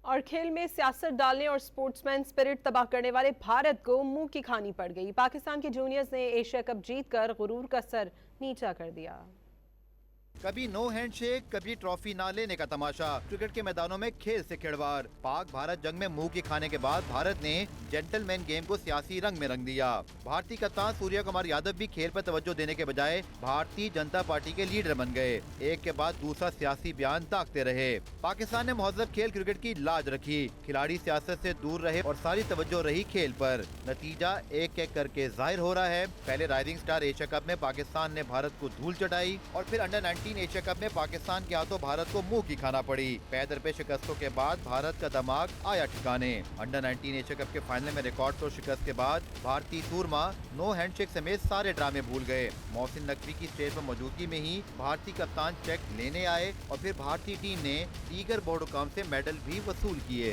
और खेल में सियासत डालने और स्पोर्ट्समैन स्पिरिट तबाह करने वाले भारत को मुंह की खानी पड़ गई। पाकिस्तान के जूनियर्स ने एशिया कप जीतकर गुरूर का सर नीचा कर दिया। कभी नो हैंडशेक, कभी ट्रॉफी ना लेने का तमाशा। क्रिकेट के मैदानों में खेल से खिलवाड़। पाक भारत जंग में मुंह की खाने के बाद भारत ने जेंटलमैन गेम को सियासी रंग में रंग दिया। भारतीय कप्तान सूर्य कुमार यादव भी खेल पर तवज्जो देने के बजाय भारतीय जनता पार्टी के लीडर बन गए। एक के बाद दूसरा सियासी बयान दागते रहे। पाकिस्तान ने महज़ब खेल क्रिकेट की लाज रखी। खिलाड़ी सियासत से दूर रहे और सारी तवज्जो रही खेल पर। नतीजा एक एक करके जाहिर हो रहा है। पहले राइजिंग स्टार एशिया कप में पाकिस्तान ने भारत को धूल चटाई और फिर अंडर 19 एशिया कप में पाकिस्तान के हाथों भारत को मुंह की खाना पड़ी। पैदर पे शिकस्तों के बाद भारत का दिमाग आया ठिकाने। अंडर 19 एशिया कप के फाइनल में रिकॉर्ड तोड़ शिकस्त के बाद भारतीय सूरमा नो हैंडशेक समेत सारे ड्रामे भूल गए। मोहसिन नकवी की स्टेज पर मौजूदगी में ही भारतीय कप्तान चेक लेने आए और फिर भारतीय टीम ने दीगर बोर्ड हुकाम से मेडल भी वसूल किए।